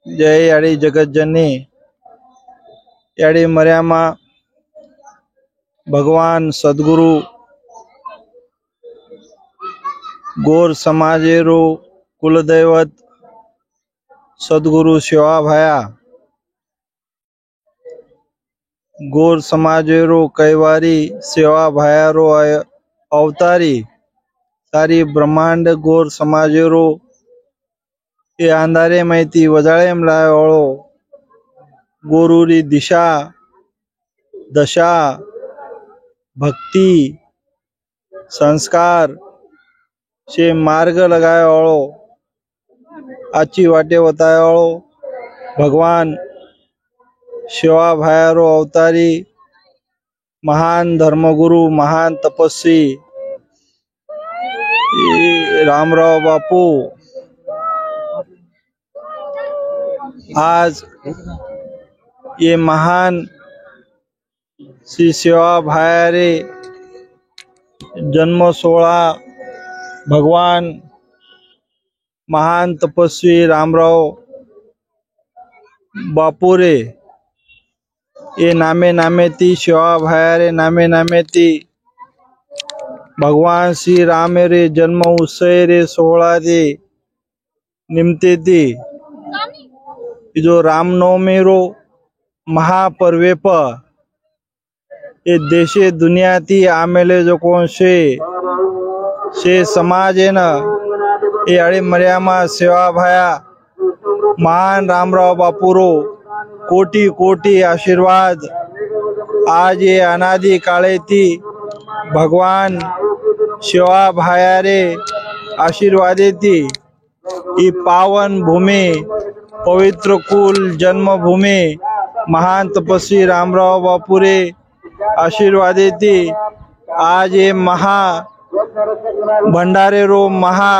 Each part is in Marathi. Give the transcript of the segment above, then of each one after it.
जय याड़ी जगतजननी याड़ी मर्यामा भगवान सद्गुरु गोर समाजेरो कुलदैवत सद्गुरु सेवा भाया गोर समाजेरो कैवारी सेवा भायारो अवतारी सारी ब्रह्मांड गोर समाजेरो ये अंधारे माहिती वजाळे लायवाळो गोरुरी दिशा दशा भक्ति संस्कार से मार्ग लगाया वाळो आची वाटे बताया वाळो भगवान सेवा भायारो अवतारी महान धर्मगुरु महान तपस्वी रामराव बापू आज ये महान श्री सेवा भायारे जन्म सोहळा भगवान महान तपस्वी रामराव बापूरे ये नामे नामे ती सेवा भायारे नामे नामे ती भगवान श्री राम रे जन्म उत्सव रे सोहळा दे निमते ती जो रामनवमी रो महापर्वे पर ये देशे दुनिया थी आमेले जो कौन से समाज है न ये अड़े मर्यामा सेवा भाया महान रामराव बापूरो कोटि कोटि आशीर्वाद आज ये अनादि काले थी भगवान सेवा भाया रे आशीर्वादे थी ये पावन भूमि पवित्र कुल जन्मभूमि महान तपस्वी रामराव बापूरे आशीर्वादे थी आज ये महा भंडारे रो महा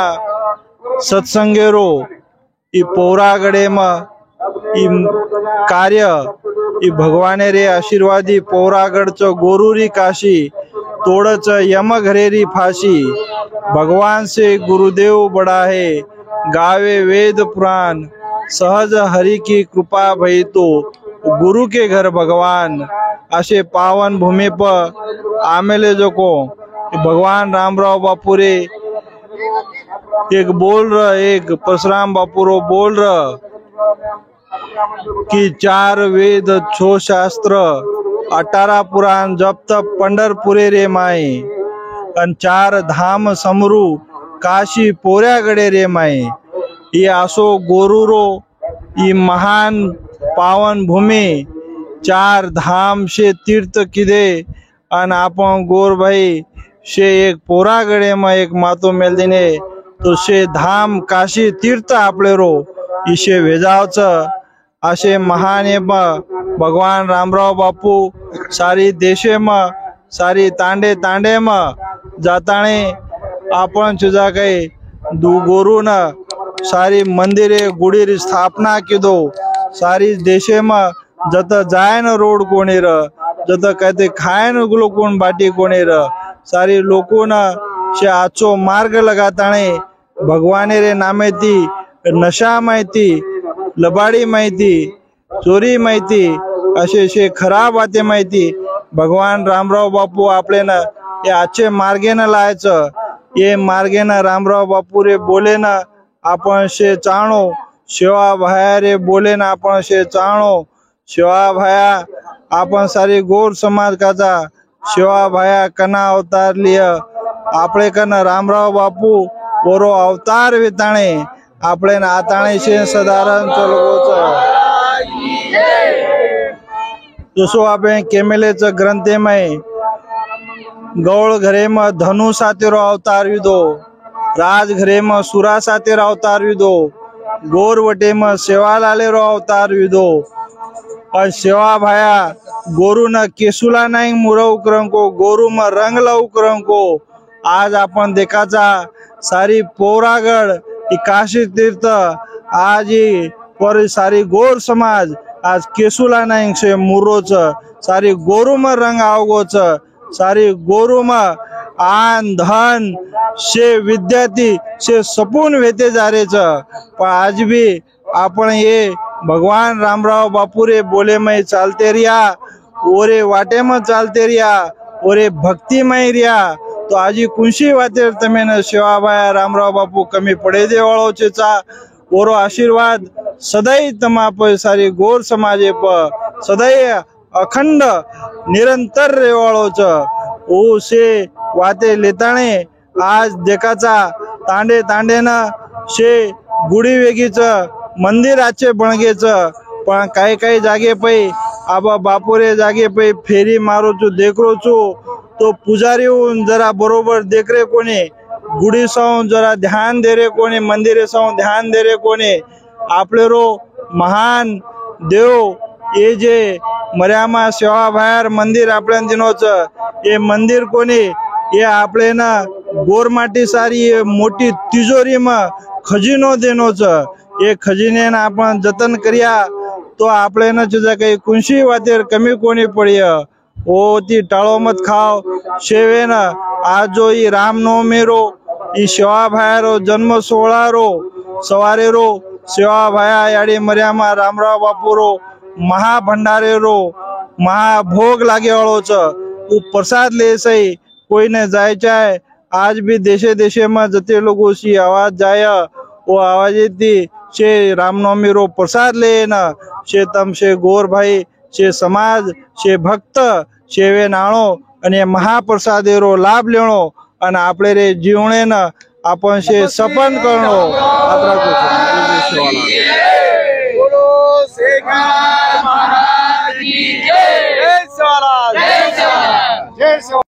सत्संगे रो ई पौरागड़े में कार्य ई भगवाने रे आशीर्वादी पौरागढ़ चो गोरुरी काशी तोड़च यम घरेरी फाशी भगवान से गुरुदेव बड़ा है गावे वेद पुराण सहज हरि की कृपा भई तो गुरु के घर भगवान अशे पावन भूमि पर आमेले जो को भगवान रामराव बापूरे एक बोल रहा एक परशुराम बापूरो बोल रहा कि 4 वेद 6 शास्त्र 18 पुराण जब तक पंढरपुरे रे माई अन 4 धाम समरू काशी पोऱ्यागडे रे माई ये आसो गोरुरो ये महान पावन भूमि 4 धाम से तीर्थ किदे अन आपण गोर भाई से एक पोरागड़े में एक मातो मेल दिने तो से धाम काशी तीर्थ आपले रो इसे वेजावच असे महान भगवान रामराव बापू सारी देशे में सारी तांडे तांडे में जाताने आपण चुजा कई दू गोरु न सारी मंदिरे गुड़ी स्थापना की दो सारी देशे में जत जाए न रोड कोणी र जत कहते खाए न गुलो कोण बाटी कोणी र सारी लोगों ना से आचो मार्ग लगाताने भगवाने रे नामे थी नशा माहिती लबाड़ी माहिती चोरी माहिती असे खराब बातें माहिती भगवान रामराव बापू आपले ना ये अच्छे मार्गे न लायच ये मार्गे न रामराव बापू रे बोले ना आपण से चाणो सेवा भाया रे बोले ना आपण से चाणो सेवा भाया आपण सारी गोर समाज काचा सेवा भाया कना अवतार लिया आपले कन रामराव बापू ओरो अवतार विताणे आपले ना आताणे से सदारण जसो आपे केमेलेच ग्रंथे में गौड़ घरे में धनु सातेरो अवतार विदो राज घरे में सुरा सातेरो अवतार विदो गोरवटे में सेवालालेरो अवतार विदो और सेवा भाया गोरु न केसुला नहीं मुरव को गोरु में रंग लव को आज अपन देखाचा सारी पौरागढ़ काशी तीर्थ आज ही पर सारी गोर समाज आज केसुला नहीं से मुरोच सारी गोरु में रंग आवगोच सारी गोरु में आन धन से विद्यार्थी से सपून वेते जा रहे पर आज भी आपण ये भगवान रामराव बापूरे बोले मैं चालते रिया ओरे वाटे में चालते रिया ओरे भक्तिमय रिया तो आजी कुंशी वाते तमें सेवाभाया रामराव बापू कमी पड़े दे वालों चेचा ओरो आशीर्वाद सदैव तमा पर सारी गोर समाजे पर सदैव अखंड निरंतर रेवाळो च ओ से वाते लेताणे आज देखाचा तांडे तांडेनं शे गुढी वेगीच मंदिर आचे बणगेच पण काही काही जागे पै आबा बापुरे जागे पै फेरी मारो चू देखरो चू तो पुजारी जरा बरोबर देखरे कोणी गुढी साऊन जरा ध्यान दे रे कोणी मंदिरे साऊन ध्यान दे रे कोणी आपले रो महान देव ये जे मर्यामा सेवा बाहेर मंदिर आपल्या दिनोच ये मंदिर कोणी ये आपले ना गोरमाटी सारी मोठी तिजोरी में खजिनो देनोच ये खजिने ना आपण जतन करिया तो आपले ना तुझा काही कुंशी वातेर कमी कोणी पडिय ओ ती टाळो मत खाव शेवे ना आज जो ई रामनवमी रो ई सेवा भाया जन्म सोहळा रो सवारे रो सेवा भाया याडी मर्यामा रामराव बापू रो महाभंडारे रो महाभोग लागे वाळो च उ प्रसाद ले सही कोई ने जायचा है आज भी देशे देशे में जते लोगों सी आवाज जाय वो आवाज येती शे रामनवमी रो प्रसाद ले न शे तम शे गोर भाई शे समाज शे भक्त शेवे नाणो आणि महाप्रसादे रो लाभ लेणो आणि आपले रे जीवने न आपण शे सपन करणो आपला बोलो शेखर महाराज की जय। जय शिवराज। जय शिवराज। जय शिवराज।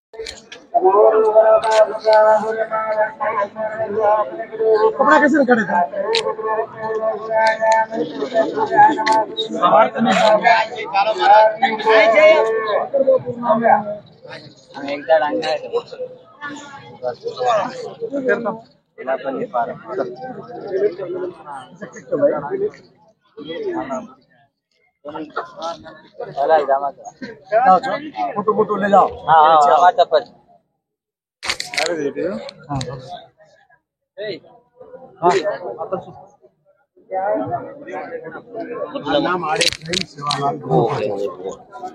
कपड़ा कैसे निकाले थे? एकदा डांगा आहे तिला पण हे पार चला जमाचा फोटो फोटो ले जाओ। हां जमाचा पण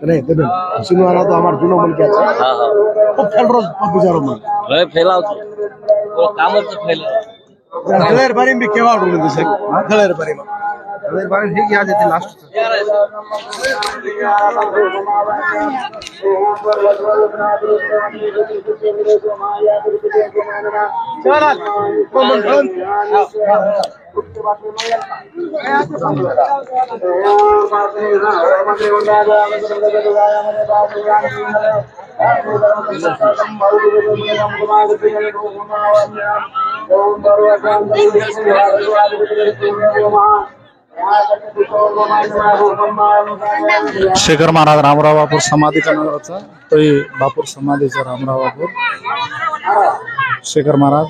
नहीं कदम सिंहवाला तो हमार जुनो मन क्या है। हां हां खूब फैल रहा बिचारो मन लय फैलावतो तो कामच फैला गलेर बारी में केवा उडून दिसे गलेर बारी में गलेर बारी ठीक याद येते लास्ट चला कोमन शेखर महाराज रामराव बापूर समाधीचा नगराचा तोही बापूर समाधीचा रामराव बापूर शेखर महाराज